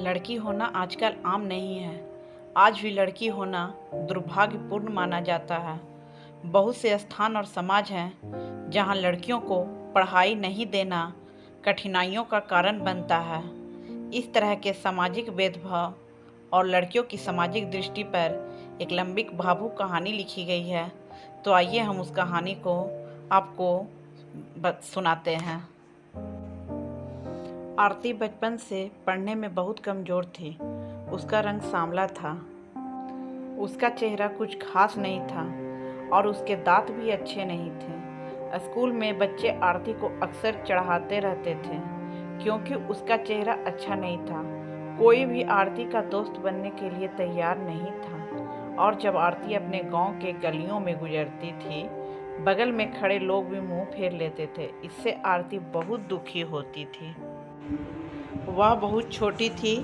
लड़की होना आजकल आम नहीं है। आज भी लड़की होना दुर्भाग्यपूर्ण माना जाता है। बहुत से स्थान और समाज हैं जहां लड़कियों को पढ़ाई नहीं देना कठिनाइयों का कारण बनता है। इस तरह के सामाजिक भेदभाव और लड़कियों की सामाजिक दृष्टि पर एक लंबी भावुक कहानी लिखी गई है। तो आइए हम उस कहानी को आपको सुनाते हैं। आरती बचपन से पढ़ने में बहुत कमज़ोर थी। उसका रंग सांवला था, उसका चेहरा कुछ खास नहीं था और उसके दांत भी अच्छे नहीं थे। स्कूल में बच्चे आरती को अक्सर चढ़ाते रहते थे क्योंकि उसका चेहरा अच्छा नहीं था। कोई भी आरती का दोस्त बनने के लिए तैयार नहीं था और जब आरती अपने गांव के गलियों में गुजरती थी, बगल में खड़े लोग भी मुंह फेर लेते थे। इससे आरती बहुत दुखी होती थी। वह बहुत छोटी थी,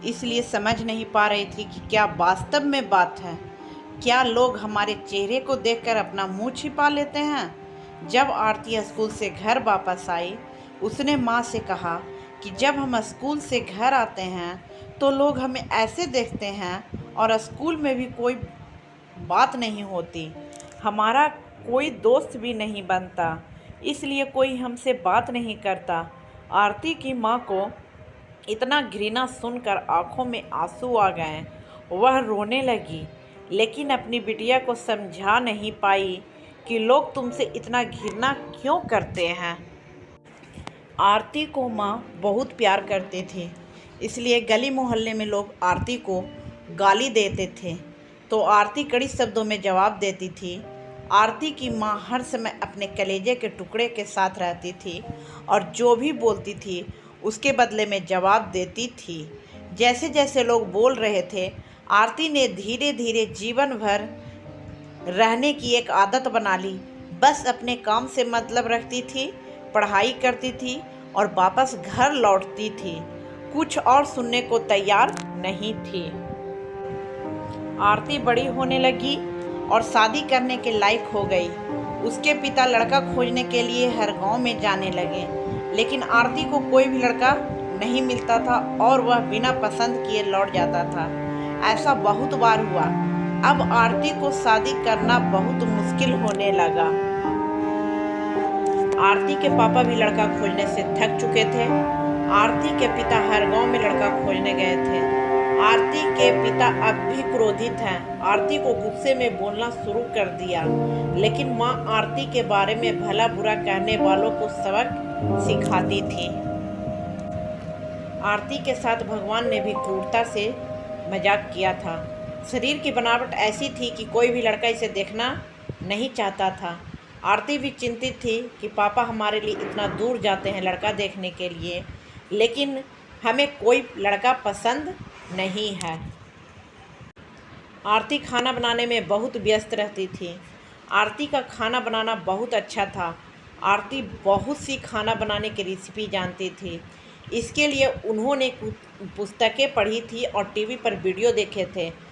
इसलिए समझ नहीं पा रही थी कि क्या वास्तव में बात है। क्या लोग हमारे चेहरे को देखकर अपना मुंह छिपा लेते हैं। जब आरती स्कूल से घर वापस आई, उसने माँ से कहा कि जब हम स्कूल से घर आते हैं तो लोग हमें ऐसे देखते हैं और स्कूल में भी कोई बात नहीं होती। हमारा कोई दोस्त भी नहीं बनता, इसलिए कोई हमसे बात नहीं करता। आरती की माँ को इतना घृणा सुनकर आंखों में आंसू आ गए। वह रोने लगी, लेकिन अपनी बिटिया को समझा नहीं पाई कि लोग तुमसे इतना घृणा क्यों करते हैं। आरती को माँ बहुत प्यार करती थी, इसलिए गली मोहल्ले में लोग आरती को गाली देते थे तो आरती कड़ी शब्दों में जवाब देती थी। आरती की माँ हर समय अपने कलेजे के टुकड़े के साथ रहती थी और जो भी बोलती थी उसके बदले में जवाब देती थी। जैसे जैसे लोग बोल रहे थे, आरती ने धीरे धीरे जीवन भर रहने की एक आदत बना ली। बस अपने काम से मतलब रखती थी, पढ़ाई करती थी और वापस घर लौटती थी। कुछ और सुनने को तैयार नहीं थी। आरती बड़ी होने लगी और शादी करने के लायक हो गई। उसके पिता लड़का खोजने के लिए हर गांव में जाने लगे, लेकिन आरती को कोई भी लड़का नहीं मिलता था और वह बिना पसंद किए लौट जाता था। ऐसा बहुत बार हुआ। अब आरती को शादी करना बहुत मुश्किल होने लगा। आरती के पापा भी लड़का खोजने से थक चुके थे। आरती के पिता हर गांव में लड़का खोजने गए थे। आरती के पिता अब भी क्रोधित हैं। आरती को गुस्से में बोलना शुरू कर दिया, लेकिन माँ आरती के बारे में भला बुरा कहने वालों को सबक सिखाती थी। आरती के साथ भगवान ने भी क्रूरता से मजाक किया था। शरीर की बनावट ऐसी थी कि कोई भी लड़का इसे देखना नहीं चाहता था। आरती भी चिंतित थी कि पापा हमारे लिए इतना दूर जाते हैं लड़का देखने के लिए, लेकिन हमें कोई लड़का पसंद नहीं है। आरती खाना बनाने में बहुत व्यस्त रहती थी। आरती का खाना बनाना बहुत अच्छा था। आरती बहुत सी खाना बनाने की रेसिपी जानती थी। इसके लिए उन्होंने कुछ पुस्तकें पढ़ी थी और टीवी पर वीडियो देखे थे।